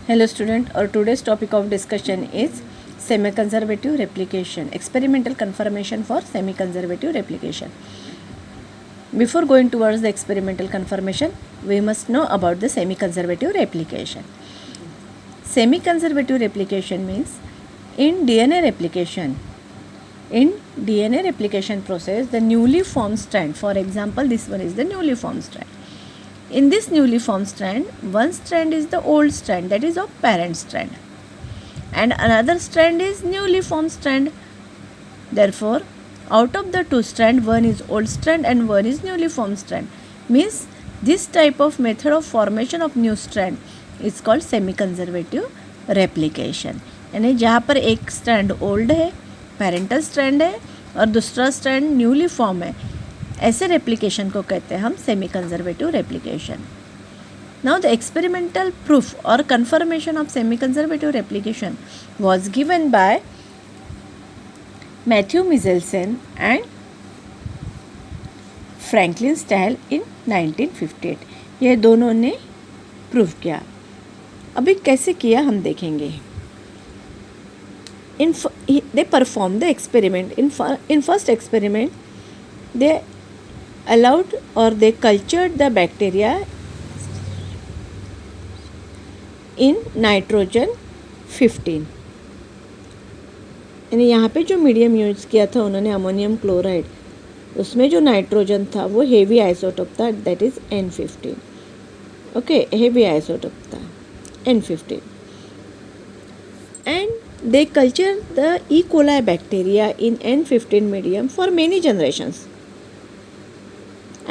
Hello student, our today's topic of discussion is semi-conservative replication, experimental confirmation for semi-conservative replication. Before going towards the experimental confirmation, we must know about the semi-conservative replication. Semi-conservative replication means in DNA replication process, the newly formed strand, for example, this one is the newly formed strand. In this newly formed strand, one strand is the old strand, that is of parent strand, and another strand is newly formed strand. Therefore, out of the two strands, one is old strand and one is newly formed strand. Means this type of method of formation of new strand is called semi-conservative replication. यानी जहाँ पर एक strand old है, parental strand है, और दूसरा strand newly form है, ऐसे रेप्लिकेशन को कहते हैं हम semi conservative replication. Now the experimental proof और confirmation of semi conservative replication was given by Matthew Meselson and Franklin Stahl in 1958. ये दोनों ने प्रूफ किया. अभी कैसे किया हम देखेंगे. They performed the experiment. In first experiment, they allowed or they cultured the bacteria in nitrogen 15. यानी यहाँ पे जो मीडियम यूज किया था उन्होंने अमोनियम क्लोराइड, उसमें जो नाइट्रोजन था वो हेवी आइसोटोप था, that is N15. Okay, heavy isotope था N15. And they culture the E. coli bacteria in N15 medium for many generations.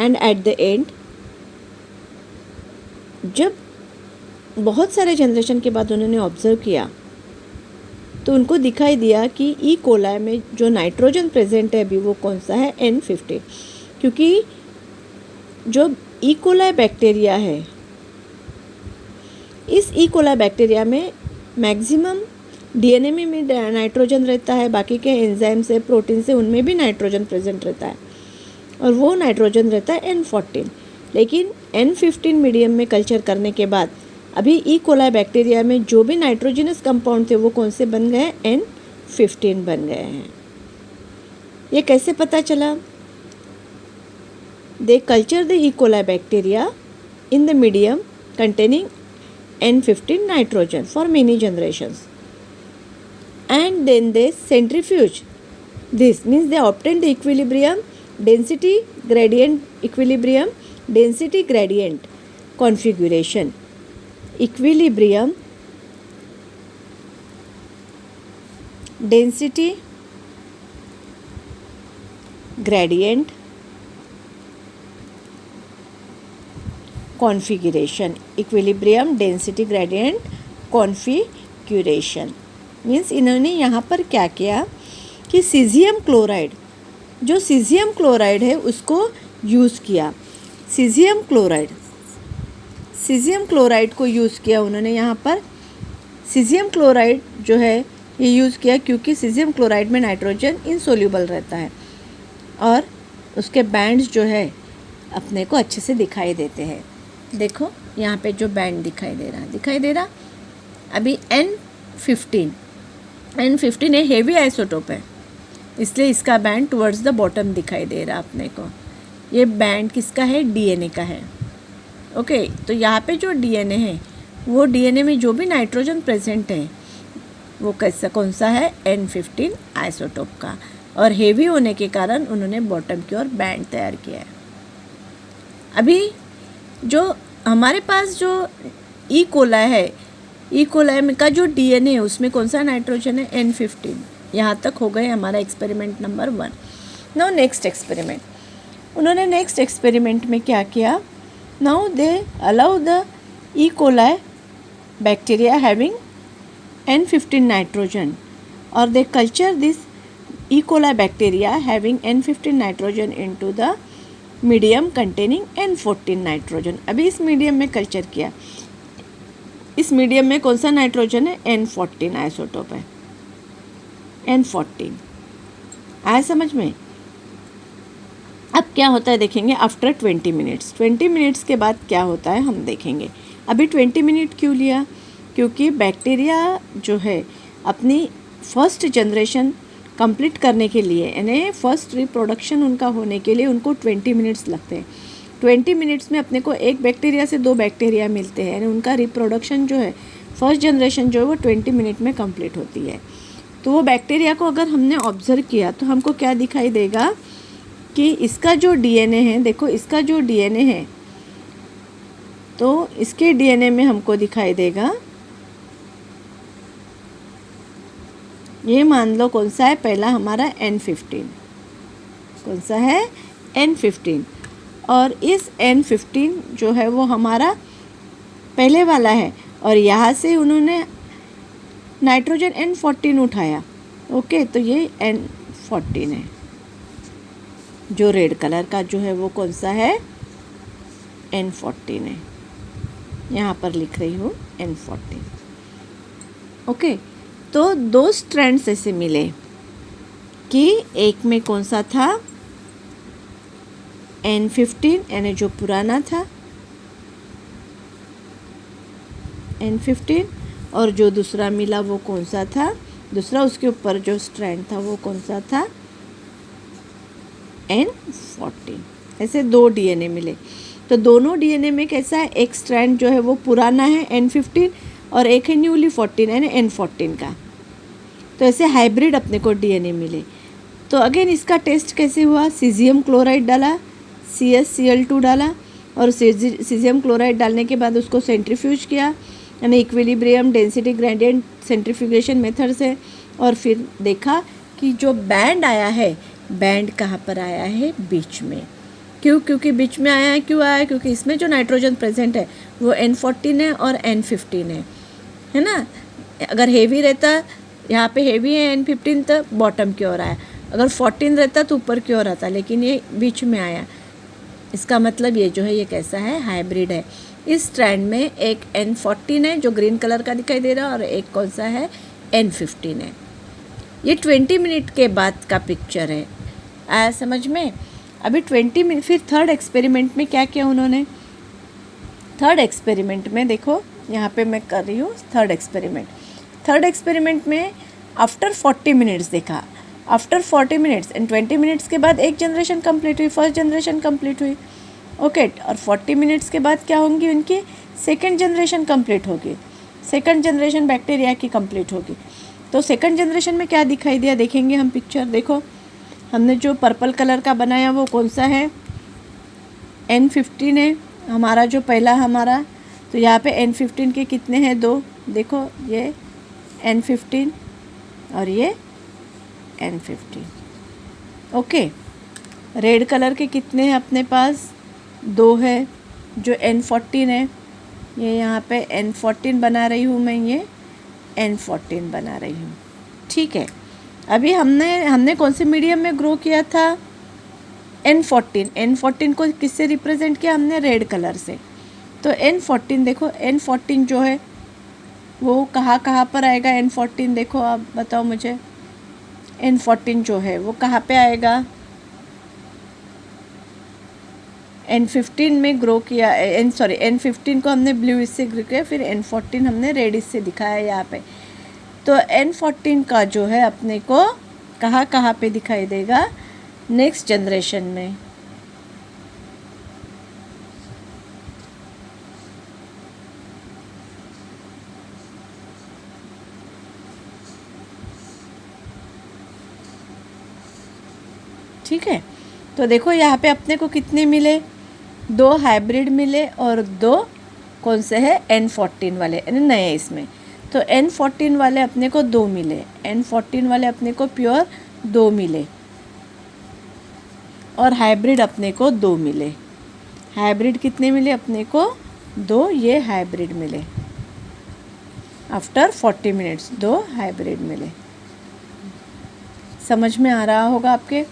And at the end, जब बहुत सारे जनरेशन के बाद उन्होंने ऑब्जर्व किया तो उनको दिखाई दिया कि ई कोलाई में जो नाइट्रोजन प्रेजेंट है अभी वो कौन सा है, N15. क्योंकि जो ई कोलाई बैक्टीरिया है, इस ई कोलाई बैक्टीरिया में मैक्सिमम डीएनए में नाइट्रोजन रहता है, बाकी के एंजाइम से, प्रोटीन से, उनमें भी नाइट्रोजन प्रेजेंट रहता है, और वो नाइट्रोजन रहता है N14. लेकिन N15 मीडियम में कल्चर करने के बाद अभी ई कोलाई बैक्टीरिया में जो भी नाइट्रोजनस कंपाउंड थे वो कौन से बन गए, N15 बन गए हैं. ये कैसे पता चला? They culture the E coli bacteria in the medium containing N15 nitrogen for many generations. And then they centrifuge. This means they obtain the equilibrium, density gradient configuration. Equilibrium, density gradient configuration. Equilibrium, density gradient configuration. Means इन्होंने यहाँ पर क्या किया कि caesium chloride है उसको use किया. Caesium chloride को यूज़ किया उन्होंने यहाँ पर. सीजियम क्लोराइड जो है ये यूज़ किया क्योंकि सीजियम क्लोराइड में नाइट्रोजन इनसोल्यूबल रहता है और उसके बैंड्स जो है अपने को अच्छे से दिखाई देते हैं. देखो यहाँ पे जो बैंड दिखाई दे रहा अभी N15 है, हेवी आइसोटोप है, इसलिए इसका बैंड टुवर्ड्स द बॉटम दिखाई दे रहा अपने को. ये बैंड किसका है, डीएनए का है. ओके, तो यहाँ पे जो डीएनए है वो डीएनए में जो भी नाइट्रोजन प्रेजेंट है वो कौन सा है, N15 आइसोटोप का, और हेवी होने के कारण उन्होंने बॉटम की ओर बैंड तैयार किया है. अभी जो हमारे पास जो ई कोलाई है, ई कोलाई का जो डीएनए है उसमें कौन सा नाइट्रोजन है, N15. यहाँ तक हो गए हमारा experiment number 1. Now next experiment. उन्होंने नेक्स्ट एक्सपेरिमेंट में क्या किया, now they allow the E coli bacteria having N15 nitrogen, और they culture this E coli bacteria having N15 nitrogen into the medium containing N14 nitrogen. अभी इस medium में culture किया. इस मीडियम में कौन सा नाइट्रोजन है, N14 आइसोटोप है, N14. आया समझ में? अब क्या होता है देखेंगे आफ्टर 20 मिनट्स. 20 मिनट्स के बाद क्या होता है हम देखेंगे. अभी 20 मिनट क्यों लिया, क्योंकि बैक्टीरिया जो है अपनी फर्स्ट जनरेशन कंप्लीट करने के लिए, यानी फर्स्ट रिप्रोडक्शन उनका होने के लिए उनको 20 मिनट्स लगते हैं। 20 मिनट्स में अपने को एक बैक्टीरिया से 2 बैक्टीरिया मिलते हैं, यानी उनका रिप्रोडक्शन जो है फर्स्ट जनरेशन जो है वो 20 मिनट में कंप्लीट होती है। तो वो बैक्टीरिया को अगर हमने ऑब्जर्व किया तो हमको क्या दिखाई देगा कि इसका जो डीएनए है, देखो इसका जो डीएनए है, तो इसके डीएनए में हमको दिखाई देगा, ये मान लो कौन सा है, पहला हमारा N15, कौन सा है, N15। और इस N15 जो है वो हमारा पहले वाला है, और यहाँ से उन्होंने नाइट्रोजन N14 उठाया। ओके, तो ये N14 है, जो रेड कलर का जो है वो कौन सा है, N14 है। यहाँ पर लिख रही हूँ N14। ओके, तो 2 स्ट्रैंड्स ऐसे मिले कि एक में कौन सा था, N15 यानी जो पुराना था N15, और जो दूसरा मिला वो कौन सा था, दूसरा उसके ऊपर जो स्ट्रैंड था वो कौन सा था, N14। ऐसे 2 डीएनए मिले। तो दोनों डीएनए में कैसा है, एक स्ट्रैंड जो है वो पुराना है N15 और एक है न्यूली 14 यानी N14 का। तो ऐसे हाइब्रिड अपने को डीएनए मिले। तो अगेन इसका टेस्ट कैसे हुआ, सीजियम क्लोराइड डाला, CaCl2 डाला, और सीजियम क्लोराइड डालने के बाद उसको सेंट्रीफ्यूज किया, यानी equilibrium density gradient centrifugation method से, और फिर देखा कि जो बैंड आया है, बैंड कहाँ पर आया है, बीच में। क्यों, क्योंकि बीच में आया है, क्यों आया है, क्योंकि इसमें जो नाइट्रोजन प्रेजेंट है वो N14 है और N15 है ना। अगर हेवी रहता, यहाँ पे हेवी है N15 तो बॉटम की ओर आया, अगर 14 रहता तो ऊपर की ओर आता, लेकिन ये बीच में आया। इसका मतलब ये जो है ये कैसा है, हाइब्रिड है। इस स्ट्रैंड में एक N14 है जो ग्रीन कलर का दिखाई दे रहा है, और एक कौन सा है, N15 है। ये 20 मिनट के बाद का पिक्चर है, आया समझ में। अभी 20 मिनट, फिर थर्ड एक्सपेरिमेंट में क्या किया उन्होंने, थर्ड एक्सपेरिमेंट में देखो यहाँ पे मैं कर रही हूँ थर्ड एक्सपेरिमेंट में आफ्टर 40 मिनट्स देखा, आफ्टर 40 मिनट्स एंड 20 मिनट्स के बाद एक जनरेशन कंप्लीट हुई, फर्स्ट जनरेशन कंप्लीट हुई। ओके, और 40 मिनट्स के बाद क्या होंगी, उनकी सेकेंड जनरेशन कंप्लीट होगी, सेकेंड जनरेशन बैक्टीरिया की कंप्लीट होगी। तो सेकेंड जनरेशन में क्या दिखाई दिया, देखेंगे हम पिक्चर। देखो हमने जो पर्पल कलर का बनाया वो कौन सा है, N15 है हमारा, जो पहला हमारा। तो यहाँ पे N15 के कितने हैं, 2, देखो ये N15 और ये N15। ओके, रेड कलर के कितने हैं अपने पास, 2 है, जो N14 है। ये यहाँ पे N14 बना रही हूँ मैं, ये N14 बना रही हूँ, ठीक है। अभी हमने कौन से मीडियम में ग्रो किया था, N14 को किससे रिप्रेजेंट किया हमने, रेड कलर से। तो N14 देखो, N14 जो है वो कहाँ पर आएगा, N14 देखो, आप बताओ मुझे, N14 जो है वो कहाँ पे आएगा, N15 में ग्रो किया, N15 को हमने ब्लू इससे ग्रो किया, फिर N14 हमने रेड इससे दिखाया यहाँ पे। तो N14 का जो है अपने को कहाँ पे दिखाई देगा, नेक्स्ट जनरेशन में। ठीक है, तो देखो यहाँ पे अपने को कितने मिले, 2 हाइब्रिड मिले और 2 कौन से है, N14 वाले, यानी नए इसमें। तो N14 वाले अपने को 2 मिले, N14 वाले अपने को प्योर 2 मिले, और हाइब्रिड अपने को 2 मिले। हाइब्रिड कितने मिले अपने को, 2, ये हाइब्रिड मिले। आफ्टर 40 मिनट्स 2 हाइब्रिड मिले। समझ में आ रहा होगा आपके।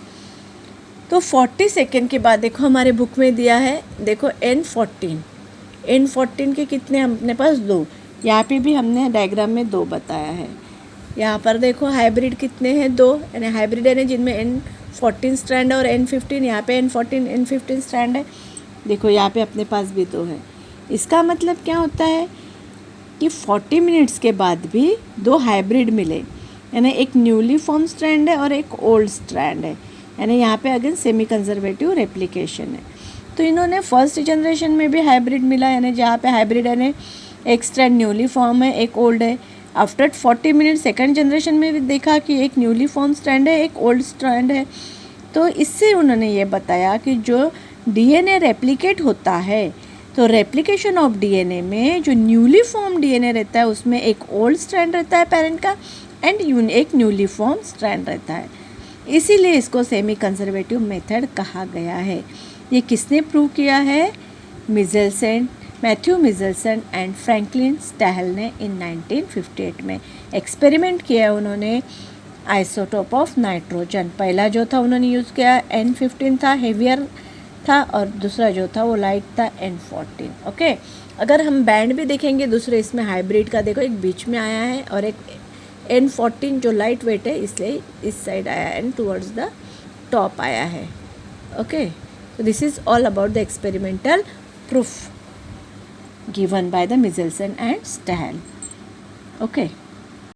तो 40 सेकेंड के बाद देखो हमारे बुक में दिया है, देखो N14 के कितने अपने पास, 2। यहाँ पे भी हमने डायग्राम में 2 बताया है। यहाँ पर देखो हाइब्रिड कितने हैं, 2, यानी हाइब्रिड है जिनमें N14 स्ट्रैंड है और N15, यहाँ पे N15 स्ट्रैंड है। देखो यहाँ पे अपने पास भी 2 है। इसका मतलब क्या होता है कि 40 मिनट्स के बाद भी दो हाइब्रिड मिले, यानी एक न्यूली फॉर्म स्ट्रैंड है और एक ओल्ड स्ट्रैंड है, यानी यहाँ पे अगेन सेमी कंजर्वेटिव रेप्लिकेशन है। तो इन्होंने फर्स्ट जनरेशन में भी हाइब्रिड मिला, यानी जहाँ पे हाइब्रिड यानी एक स्ट्रैंड न्यूली फॉर्म है, एक ओल्ड है। आफ्टर 40 मिनट सेकंड जनरेशन में भी देखा कि एक न्यूली फॉर्म स्ट्रैंड है, एक ओल्ड स्ट्रैंड है। तो इससे उन्होंने ये बताया कि जो डीएनए रेप्लिकेट होता है, तो रेप्लिकेशन ऑफ डीएनए में जो न्यूली फॉर्म डीएनए रहता है उसमें एक ओल्ड स्ट्रैंड रहता है पेरेंट का एंड एक न्यूली फॉर्म स्ट्रैंड रहता है, इसीलिए इसको सेमी कंजर्वेटिव मेथड कहा गया है। ये किसने प्रूव किया है? मैथ्यू मिजेल्सन एंड फ्रैंकलिन स्टैहल ने इन 1958 में एक्सपेरिमेंट किया उन्होंने आइसोटोप ऑफ नाइट्रोजन। पहला जो था उन्होंने यूज़ किया N15 था, हेवियर था, और दूसरा जो था वो लाइट था N14। ओके, अगर हम बैंड भी देखेंगे दूसरे इसमें हाइब्रिड का, देखो एक बीच में आया है और एक N14 जो लाइट वेट है इसलिए इस साइड आया है एंड टुवर्ड्स द टॉप आया है। Okay, so this is all about the experimental proof given by the Michelson and Stahl. Okay.